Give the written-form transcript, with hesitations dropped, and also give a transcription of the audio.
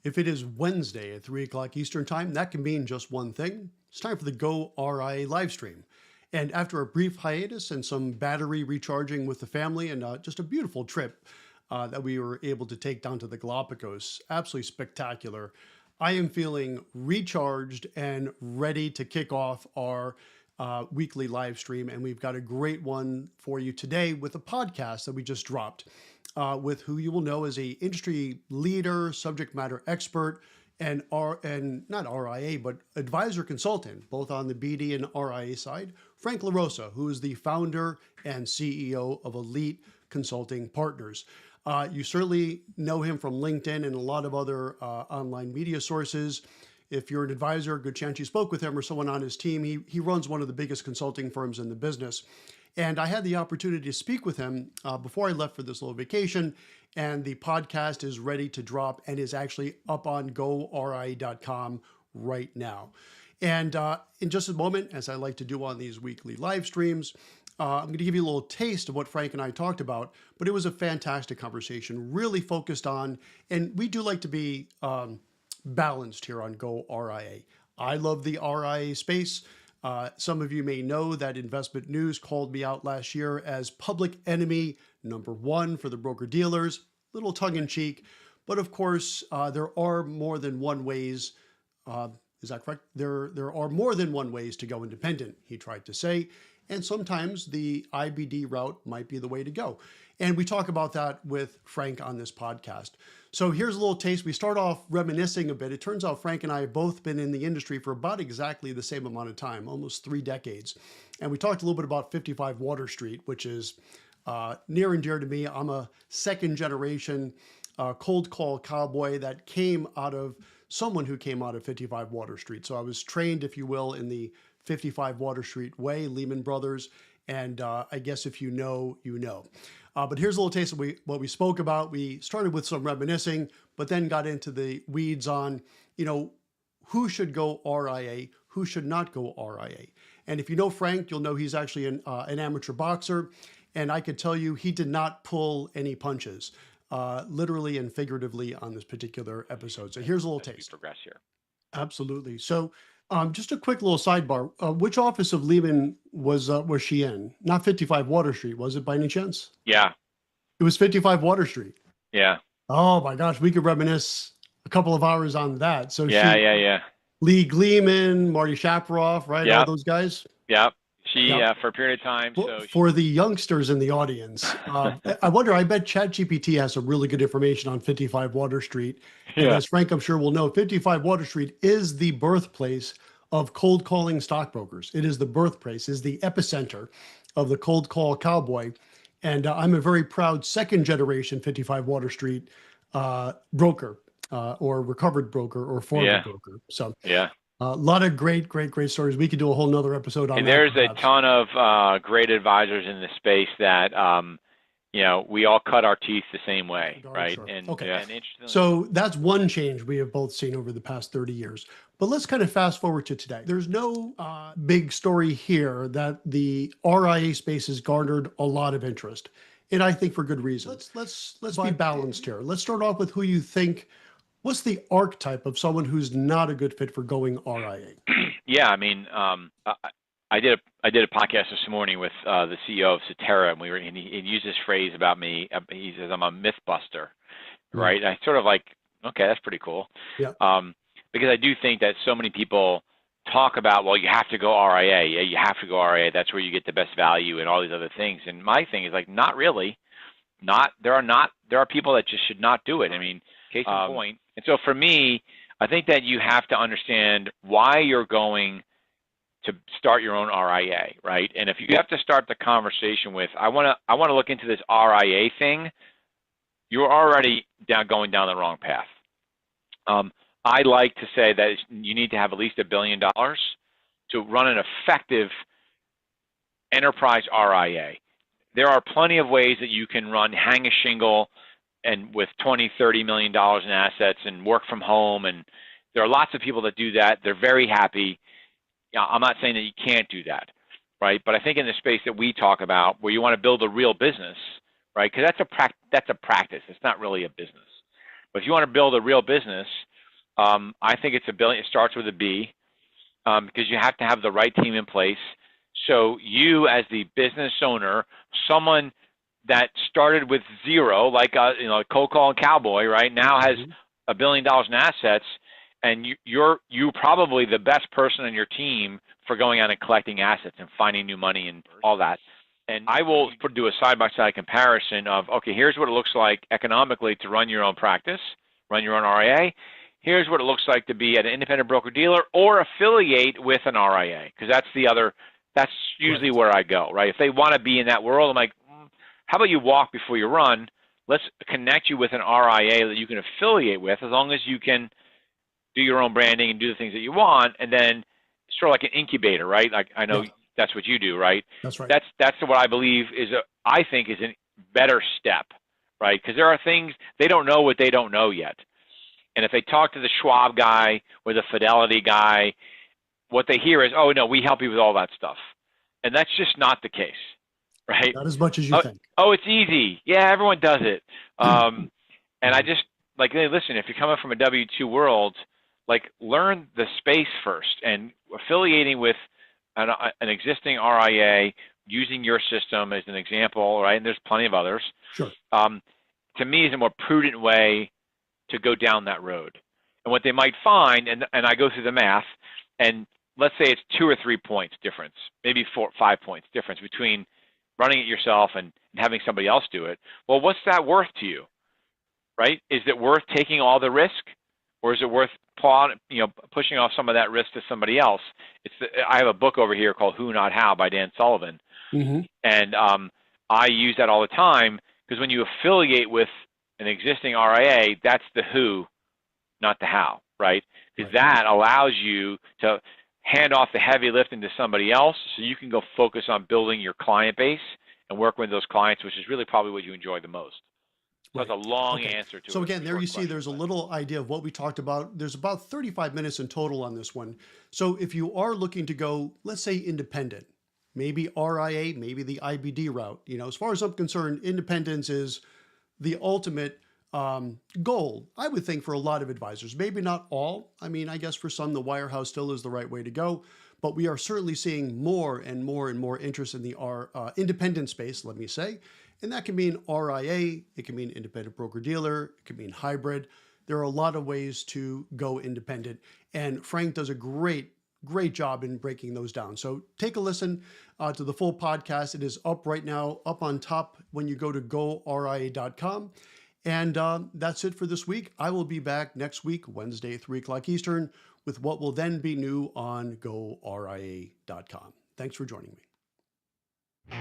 If it is Wednesday at 3 o'clock Eastern Time, that can mean just one thing. It's time for the goRIA live stream. And after a brief hiatus and some battery recharging with the family and just a beautiful trip that we were able to take down to the Galapagos, absolutely spectacular, I am feeling recharged and ready to kick off our weekly live stream. And we've got a great one for you today with a podcast that we just dropped. With who you will know as a industry leader, subject matter expert, and not RIA, but advisor consultant, both on the BD and RIA side, Frank LaRosa, who is the founder and CEO of Elite Consulting Partners. You certainly know him from LinkedIn and a lot of other online media sources. If you're an advisor, good chance you spoke with him or someone on his team. He runs one of the biggest consulting firms in the business. And I had the opportunity to speak with him before I left for this little vacation. And the podcast is ready to drop and is actually up on goRIA.com right now. And in just a moment, as I like to do on these weekly live streams, I'm going to give you a little taste of what Frank and I talked about. But it was a fantastic conversation, really focused on, and we do like to be balanced here on goRIA. I love the RIA space. Some of you may know that InvestmentNews called me out last year as public enemy #1 for the broker-dealers, little tongue-in-cheek, but of course, there are more than one ways, is that correct? There are more than one ways to go independent, he tried to say, and sometimes the IBD route might be the way to go. And we talk about that with Frank on this podcast. So here's a little taste. We start off reminiscing a bit. It turns out Frank and I have both been in the industry for about exactly the same amount of time, almost 3 decades. And we talked a little bit about 55 Water Street, which is near and dear to me. I'm a second generation cold call cowboy that came out of someone who came out of 55 Water Street. So I was trained, if you will, in the 55 Water Street way, Lehman Brothers. And I guess if you know, you know. But here's a little taste of what we spoke about. We started with some reminiscing, but then got into the weeds on, who should go RIA, who should not go RIA. And if you know Frank, you'll know he's actually an amateur boxer. And I could tell you he did not pull any punches, literally and figuratively on this particular episode. So here's a little taste. Progress here. Absolutely. So just a quick little sidebar. Which office of Lehman was she in? Not 55 Water Street, was it by any chance? Yeah. It was 55 Water Street. Yeah. Oh my gosh, we could reminisce a couple of hours on that. So yeah. Lee Gleeman, Marty Shapiroff, right? Yep. All those guys. Yep. She for a period of time. For the youngsters in the audience, I wonder. I bet ChatGPT has some really good information on 55 Water Street. And as Frank, I'm sure will know, 55 Water Street is the birthplace of cold calling stockbrokers. It is the birthplace, is the epicenter of the cold call cowboy. And I'm a very proud second generation 55 Water Street broker or recovered broker or former broker. So a lot of great stories. We could do a whole nother episode on that. There's a ton of great advisors in the space that, we all cut our teeth the same way, right? Sure. And, okay. And so that's one change we have both seen over the past 30 years. But let's kind of fast forward to today. There's no big story here that the RIA space has garnered a lot of interest. And I think for good reason. Let's be balanced here. Let's start off with who you think. What's the archetype of someone who's not a good fit for going RIA? Yeah, I mean, I did a podcast this morning with the CEO of Cetera, and he used this phrase about me. He says I'm a myth buster, right? And I sort of like, okay, that's pretty cool. Yeah. Because I do think that so many people talk about, well, you have to go RIA. Yeah, you have to go RIA. That's where you get the best value and all these other things. And my thing is like, not really. There are people that just should not do it. I mean, case in point. And so for me, I think that you have to understand why you're going to start your own RIA, right? And if you have to start the conversation with, I want to look into this RIA thing, you're already going down the wrong path. I like to say that you need to have at least $1 billion to run an effective enterprise RIA. There are plenty of ways that you can hang a shingle and with $20, $30 million in assets and work from home. And there are lots of people that do that. They're very happy. I'm not saying that you can't do that, right? But I think in the space that we talk about, where you want to build a real business, right? Because that's a practice. It's not really a business. But if you want to build a real business, I think it's $1 billion. It starts with a B, because you have to have the right team in place. So you, as the business owner, someone that started with zero, like a cold calling cowboy, right now has $1 billion in assets, and you're probably the best person on your team for going out and collecting assets and finding new money and all that. And I will do a side-by-side comparison of, okay, here's what it looks like economically to run your own practice, run your own RIA. Here's what it looks like to be at an independent broker-dealer or affiliate with an RIA, because that's usually where I go, right? If they want to be in that world, I'm like, how about you walk before you run? Let's connect you with an RIA that you can affiliate with, as long as you can do your own branding and do the things that you want, and then sort of like an incubator, right? Like I know that's what you do, right? That's right. That's what I believe I think is a better step, right? Because there are things they don't know what they don't know yet. And if they talk to the Schwab guy or the Fidelity guy, what they hear is, oh, no, we help you with all that stuff. And that's just not the case, right? Not as much as you think. Oh, it's easy. Yeah, everyone does it. And I just, like, hey, listen, if you're coming from a W-2 world, like, learn the space first. And affiliating with an existing RIA, using your system as an example, right? And there's plenty of others. Sure. To me, is a more prudent way to go down that road. And what they might find, and I go through the math, and let's say it's 2 or 3 points difference, maybe 4 or 5 points difference between running it yourself and having somebody else do it. Well, what's that worth to you, right? Is it worth taking all the risk, or is it worth pushing off some of that risk to somebody else? I have a book over here called Who Not How by Dan Sullivan, and I use that all the time, because when you affiliate with an existing RIA, that's the who, not the how, right? Because that allows you to hand off the heavy lifting to somebody else, so you can go focus on building your client base and work with those clients, which is really probably what you enjoy the most. So that's a long answer to it. So again, there you see there's a little idea of what we talked about. There's about 35 minutes in total on this one. So if you are looking to go, let's say independent, maybe RIA, maybe the IBD route, as far as I'm concerned, independence is the ultimate goal, I would think, for a lot of advisors. Maybe not all. I mean, I guess for some, the wirehouse still is the right way to go. But we are certainly seeing more and more and more interest in the independent space, let me say. And that can mean RIA, it can mean independent broker-dealer, it can mean hybrid. There are a lot of ways to go independent. And Frank does a great job in breaking those down. So take a listen to the full podcast. It is up right now, up on top when you go to goRIA.com. And that's it for this week. I will be back next week, Wednesday, 3 o'clock Eastern, with what will then be new on goRIA.com. Thanks for joining me.